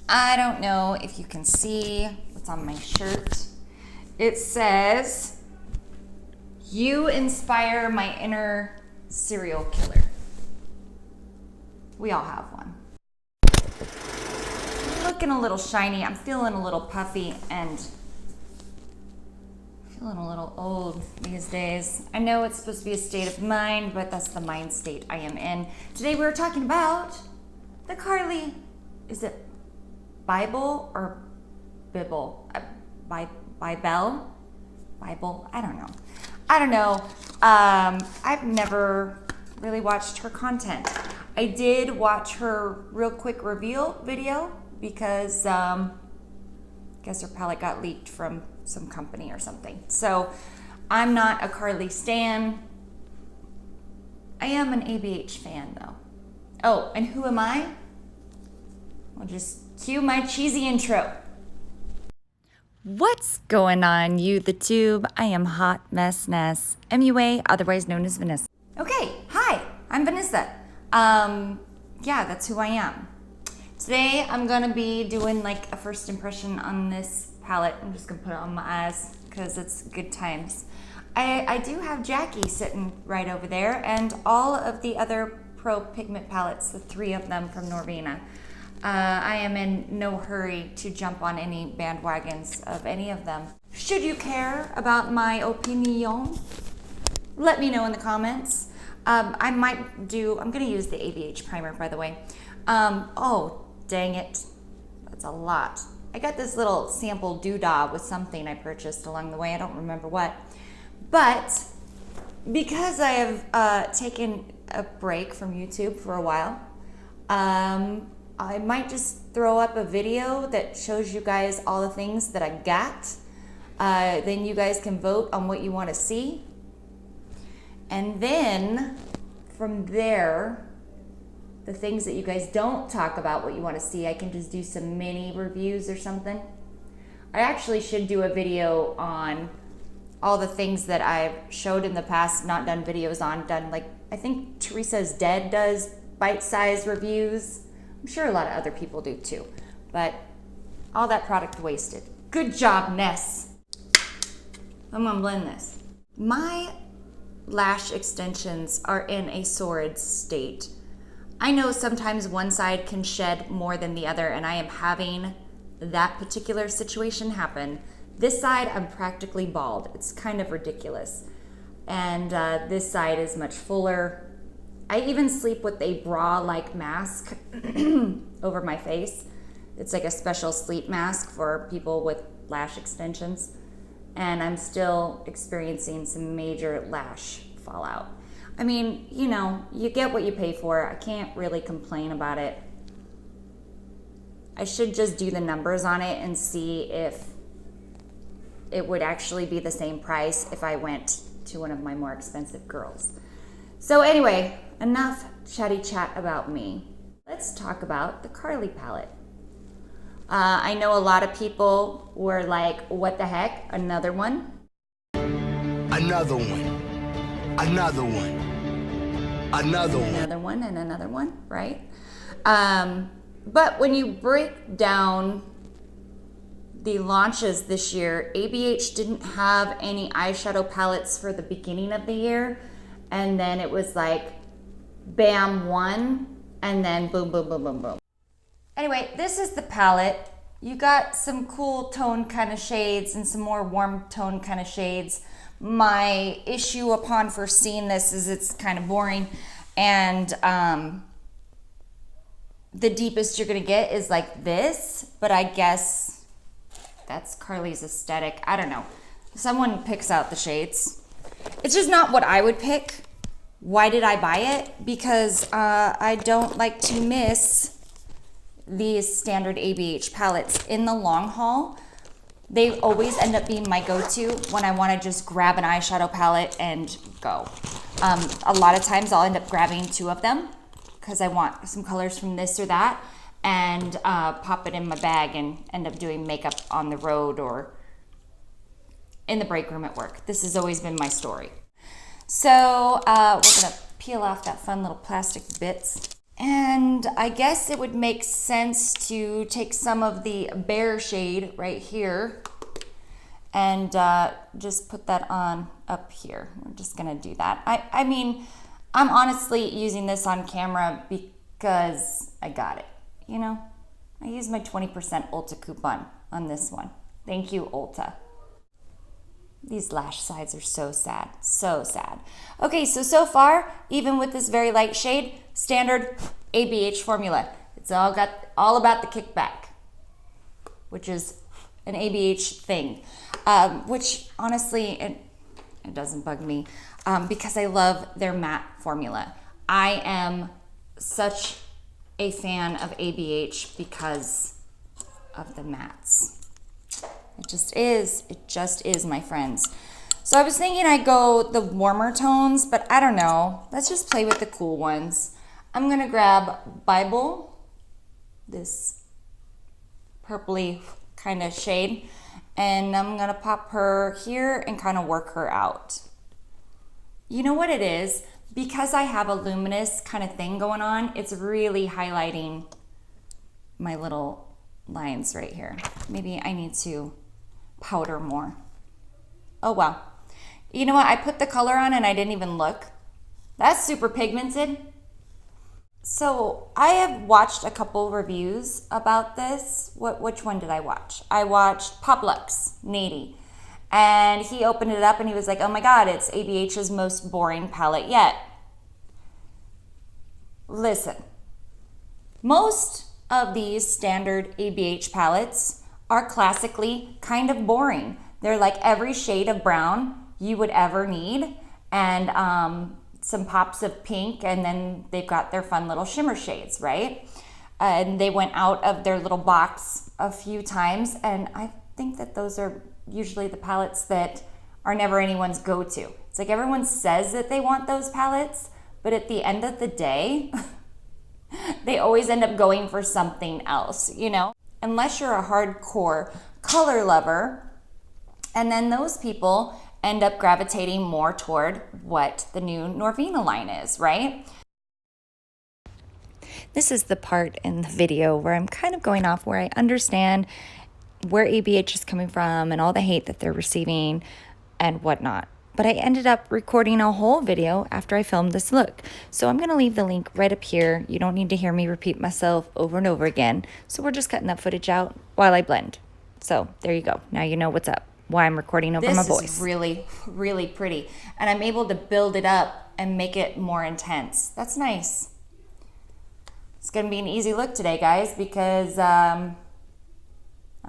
I don't know if you can see what's on my shirt. It says, "You inspire my inner serial killer." We all have one. Looking a little shiny. I'm feeling a little puffy and feeling a little old these days. I know it's supposed to be a state of mind, but that's the mind state I am in. Today we're talking about the Carli, is it Bybel or Bybel? Bybel? I don't know. I've never really watched her content. I did watch her real quick reveal video because I guess her palette got leaked from some company or something. So I'm not a Carli stan. I am an ABH fan though. Oh, and who am I? I'll just cue my cheesy intro. What's going on, you the tube? I am HotmessNess MUA, otherwise known as Vanessa. Okay, hi, I'm Vanessa. Yeah, that's who I am. Today I'm gonna be doing like a first impression on this palette. I'm just gonna put it on my eyes because it's good times. I do have Jackie sitting right over there and all of the other Pro Pigment palettes, the 3 of them from Norvina. I am in no hurry to jump on any bandwagons of any of them. Should you care about my opinion, let me know in the comments. I'm gonna use the ABH primer, by the way. Oh, dang it, that's a lot. I got this little sample doodah with something I purchased along the way. I don't remember what. But because I have taken a break from YouTube for a while, I might just throw up a video that shows you guys all the things that I got. Then you guys can vote on what you want to see. And then from there, the things that you guys don't talk about, what you want to see, I can just do some mini reviews or something. I actually should do a video on all the things that I've showed in the past, not done videos on, like, I think Teresa's Dead does bite-sized reviews. I'm sure a lot of other people do too, but all that product wasted. Good job, Ness. I'm gonna blend this. My lash extensions are in a sordid state. I know sometimes one side can shed more than the other, and I am having that particular situation happen. This side, I'm practically bald. It's kind of ridiculous. And this side is much fuller. I even sleep with a bra-like mask over my face. It's like a special sleep mask for people with lash extensions. And I'm still experiencing some major lash fallout. I mean, you know, you get what you pay for. I can't really complain about it. I should just do the numbers on it and see if it would actually be the same price if I went to one of my more expensive girls. So anyway, enough chatty chat about me. Let's talk about the Carli palette. I know a lot of people were like, what the heck, another one? Another one. Another one. Another one. Another one and another one, right? But when you break down the launches this year, ABH didn't have any eyeshadow palettes for the beginning of the year. And then it was like, bam, one, and then boom, boom, boom, boom, boom. Anyway, this is the palette. You got some cool tone kind of shades and some more warm tone kind of shades. My issue upon first seeing this is it's kind of boring. And the deepest you're gonna get is like this, but I guess that's Carli's aesthetic. I don't know. Someone picks out the shades. It's just not what I would pick. Why did I buy it? Because I don't like to miss these standard ABH palettes. In the long haul, they always end up being my go-to when I want to just grab an eyeshadow palette and go. A lot of times I'll end up grabbing 2 of them because I want some colors from this or that, and pop it in my bag and end up doing makeup on the road or in the break room at work. This has always been my story. So we're gonna peel off that fun little plastic bits. And I guess it would make sense to take some of the Bear shade right here and just put that on up here. We're just gonna do that. I mean, I'm honestly using this on camera because I got it, you know? I used my 20% Ulta coupon on this one. Thank you, Ulta. These lash sides are so sad, so sad. Okay, so far, even with this very light shade, standard ABH formula. It's all about the kickback, which is an ABH thing, which honestly, it doesn't bug me because I love their matte formula. I am such a fan of ABH because of the mattes. It just is, my friends. So I was thinking I'd go the warmer tones, but I don't know. Let's just play with the cool ones. I'm gonna grab Bybel, this purpley kind of shade, and I'm gonna pop her here and kind of work her out. You know what it is? Because I have a luminous kind of thing going on, it's really highlighting my little lines right here. Maybe I need to powder more. Oh well. You know what? I put the color on and I didn't even look. That's super pigmented. So I have watched a couple reviews about this. Which one did I watch? I watched Poplux Nady, and he opened it up and he was like, oh my god, it's ABH's most boring palette yet. Listen, most of these standard ABH palettes are classically kind of boring. They're like every shade of brown you would ever need, and some pops of pink, and then they've got their fun little shimmer shades, right? And they went out of their little box a few times, and I think that those are usually the palettes that are never anyone's go-to. It's like everyone says that they want those palettes, but at the end of the day, they always end up going for something else, you know? Unless you're a hardcore color lover, and then those people end up gravitating more toward what the new Norvina line is, right? This is the part in the video where I'm kind of going off where I understand where ABH is coming from and all the hate that they're receiving and whatnot. But I ended up recording a whole video after I filmed this look. So I'm gonna leave the link right up here. You don't need to hear me repeat myself over and over again. So we're just cutting that footage out while I blend. So there you go. Now you know what's up, why I'm recording over my voice. This is really, really pretty. And I'm able to build it up and make it more intense. That's nice. It's gonna be an easy look today, guys, because I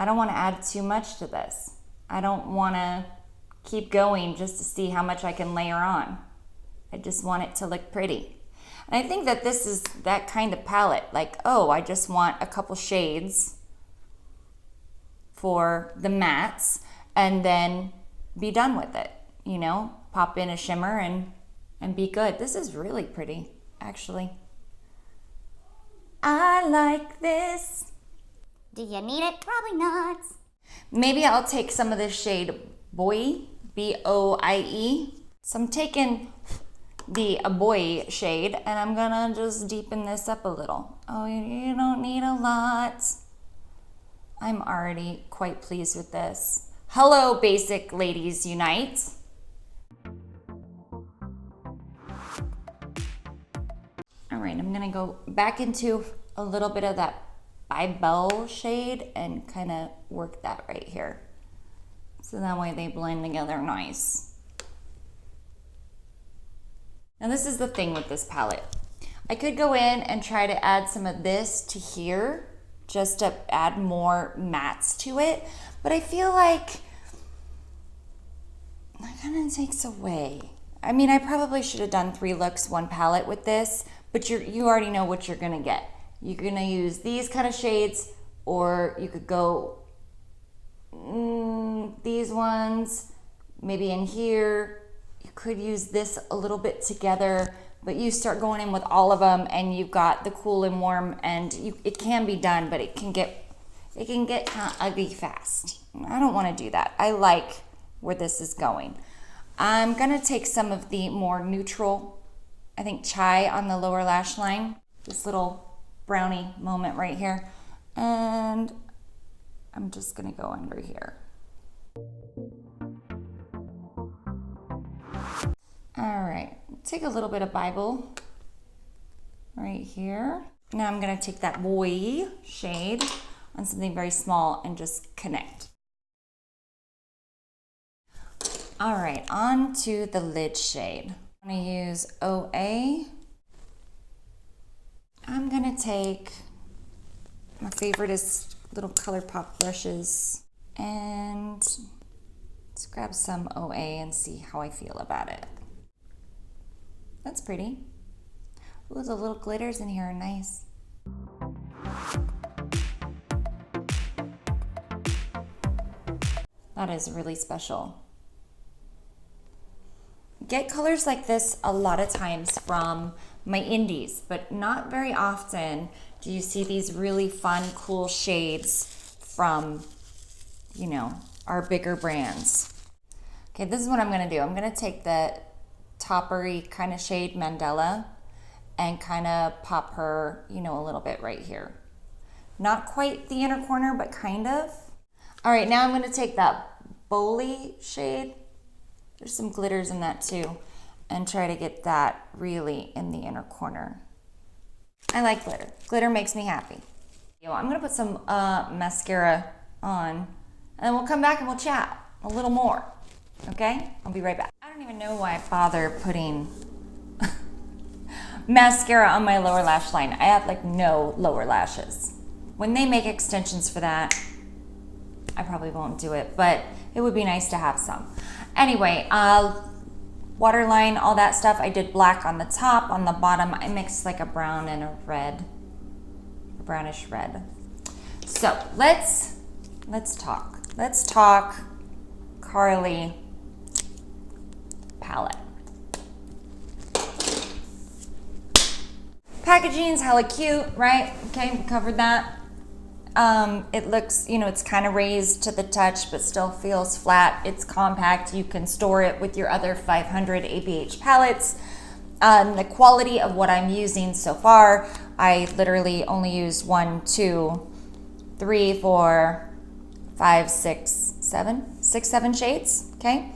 don't wanna add too much to this. I don't wanna keep going just to see how much I can layer on. I just want it to look pretty. And I think that this is that kind of palette, like, oh, I just want a couple shades for the mattes and then be done with it, you know, pop in a shimmer and be good. This is really pretty, actually. I like this. Do you need it? Probably not. Maybe I'll take some of this shade Boie, B-O-I-E. So I'm taking the Boie shade and I'm gonna just deepen this up a little. Oh, you don't need a lot. I'm already quite pleased with this. Hello, Basic Ladies Unite. All right, I'm gonna go back into a little bit of that Bybel shade and kind of work that right here. So that way they blend together nice. Now this is the thing with this palette. I could go in and try to add some of this to here, just to add more mattes to it, but I feel like that kind of takes away. I mean, I probably should have done 3 looks, 1 palette with this, but you already know what you're gonna get. You're gonna use these kind of shades, or you could go these ones, maybe in here. You could use this a little bit together, but you start going in with all of them and you've got the cool and warm, and it can be done, but it can get kind of ugly fast. I don't want to do that. I like where this is going. I'm gonna take some of the more neutral, I think, chai on the lower lash line, this little brownie moment right here. And I'm just gonna go under here. All right, take a little bit of Bible right here. Now I'm gonna take that boy shade on something very small and just connect. All right, on to the lid shade. I'm gonna use OA. I'm gonna take, my favorite is little ColourPop brushes, and let's grab some OA and see how I feel about it. That's pretty. Ooh, the little glitters in here are nice. That is really special. Get colors like this a lot of times from my indies, but not very often do you see these really fun, cool shades from, you know, our bigger brands. Okay, this is what I'm gonna do. I'm gonna take the toppery kind of shade Mandela and kind of pop her, you know, a little bit right here. Not quite the inner corner, but kind of. All right, now I'm gonna take that Bowley shade. There's some glitters in that too, and try to get that really in the inner corner. I like glitter. Glitter makes me happy. I'm gonna put some mascara on, and then we'll come back and we'll chat a little more, okay? I'll be right back. I don't even know why I bother putting mascara on my lower lash line. I have like no lower lashes. When they make extensions for that, I probably won't do it, but it would be nice to have some. Anyway, waterline, all that stuff. I did black on the top, on the bottom. I mixed like a brown and a red, a brownish red. So let's talk. Let's talk Carli palette. Packaging's hella cute, right? Okay, we covered that. It looks, you know, it's kind of raised to the touch, but still feels flat. It's compact. You can store it with your other 500 ABH palettes. The quality of what I'm using so far, I literally only used 1, 2, 3, 4, 5, 6, 7 shades, okay?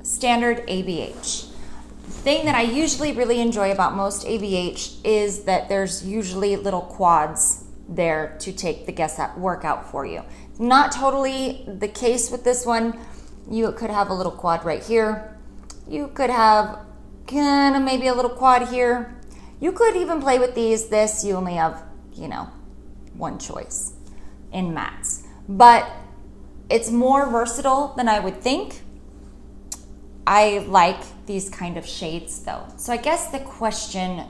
Standard ABH. The thing that I usually really enjoy about most ABH is that there's usually little quads there to take the guesswork out for you. Not totally the case with this one. You could have a little quad right here. You could have kind of maybe a little quad here. You could even play with these. This, you only have, you know, one choice in mattes. But it's more versatile than I would think. I like these kind of shades though. So I guess the question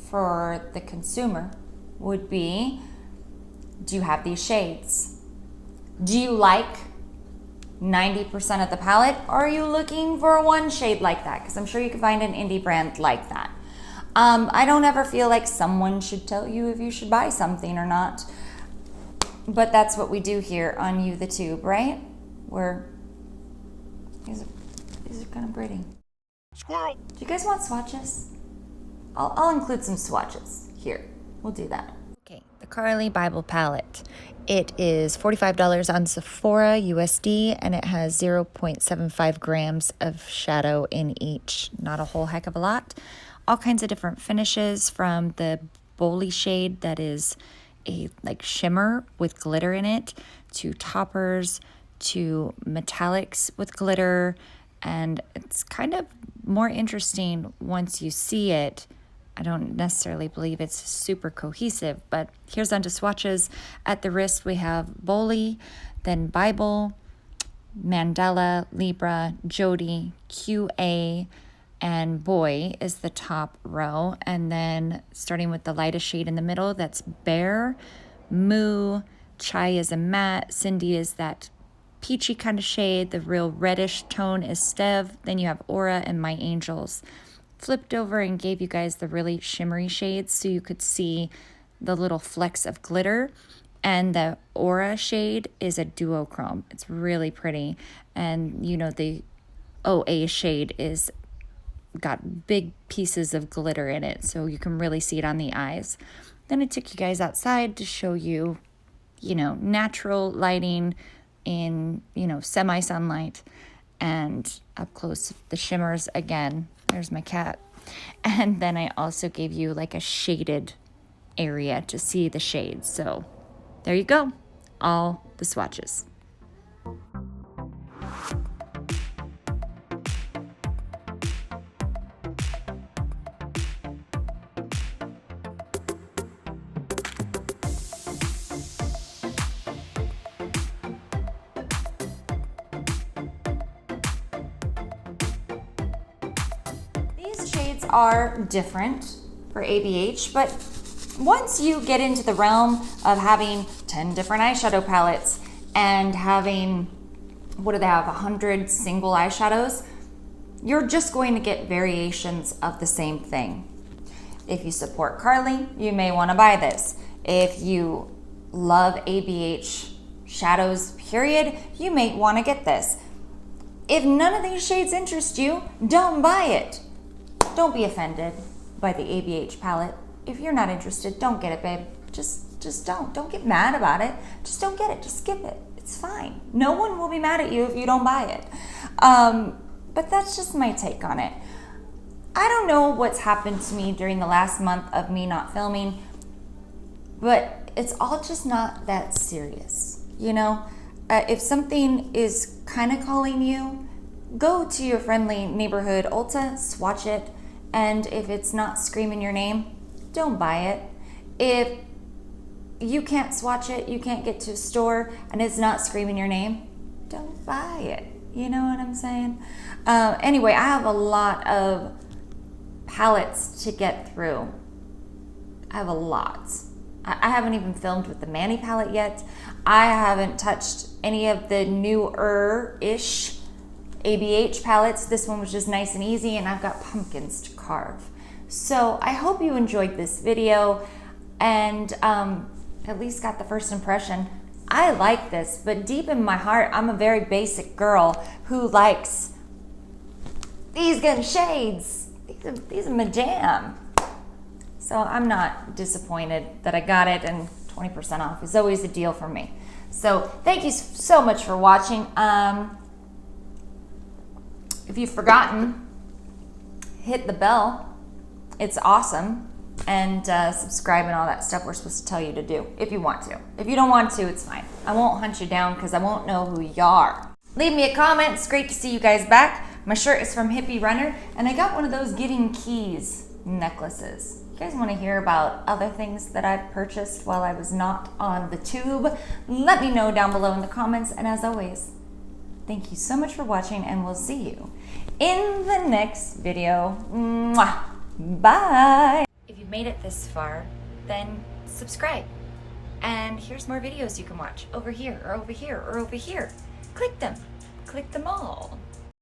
for the consumer would be, do you have these shades? Do you like 90% of the palette, or are you looking for one shade like that? Because I'm sure you can find an indie brand like that. I don't ever feel like someone should tell you if you should buy something or not. But that's what we do here on You the Tube, right? These are kind of pretty. Squirrel. Do you guys want swatches? I'll include some swatches here. We'll do that. Okay, the Carli Bybel palette. It is $45 on Sephora USD, and it has 0.75 grams of shadow in each. Not a whole heck of a lot. All kinds of different finishes, from the Bowley shade that is a like shimmer with glitter in it, to toppers, to metallics with glitter. And it's kind of more interesting once you see it. I don't necessarily believe it's super cohesive, but here's onto swatches. At the wrist, we have Bowley, then Bybel, Mandela, Libra, Jody, QA, and Boy is the top row. And then starting with the lightest shade in the middle, that's Bear, Muah, Chai is a matte, Cindy is that peachy kind of shade, the real reddish tone is Stev, then you have Aura and My Angels. Flipped over and gave you guys the really shimmery shades so you could see the little flecks of glitter. And the Aura shade is a duochrome. It's really pretty. And you know, the OA shade is got big pieces of glitter in it, so you can really see it on the eyes. Then I took you guys outside to show you, natural lighting in, semi-sunlight, and up close the shimmers again. There's my cat. And then I also gave you like a shaded area to see the shades. So there you go, all the swatches. These shades are different for ABH, but once you get into the realm of having 10 different eyeshadow palettes and having, what do they have, 100 single eyeshadows, you're just going to get variations of the same thing. If you support Carli, you may want to buy this. If you love ABH shadows, period, you may want to get this. If none of these shades interest you, don't buy it. Don't be offended by the ABH palette. If you're not interested, don't get it, babe. Just don't. Don't get mad about it. Just don't get it. Just skip it. It's fine. No one will be mad at you if you don't buy it. But that's just my take on it. I don't know what's happened to me during the last month of me not filming, but it's all just not that serious, If something is kind of calling you, go to your friendly neighborhood Ulta, swatch it, and if it's not screaming your name, don't buy it. If you can't swatch it, you can't get to a store, and it's not screaming your name, don't buy it. You know what I'm saying? Anyway, I have a lot of palettes to get through. I have a lot. I haven't even filmed with the Manny palette yet. I haven't touched any of the newer-ish ABH palettes. This one was just nice and easy, and I've got pumpkins to carve. So I hope you enjoyed this video and at least got the first impression. I like this, but deep in my heart, I'm a very basic girl who likes these good shades. These are my jam. So I'm not disappointed that I got it, and 20% off is always a deal for me. So thank you so much for watching. If you've forgotten, hit the bell. It's awesome. And subscribe and all that stuff we're supposed to tell you to do, if you want to. If you don't want to, it's fine. I won't hunt you down because I won't know who you are. Leave me a comment. It's great to see you guys back. My shirt is from Hippie Runner, and I got one of those Giving Keys necklaces. You guys want to hear about other things that I've purchased while I was not on the tube? Let me know down below in the comments. And as always, thank you so much for watching, and we'll see you in the next video. Mwah. Bye. If you've made it this far, then subscribe. And here's more videos you can watch over here, or over here, or over here. Click them all.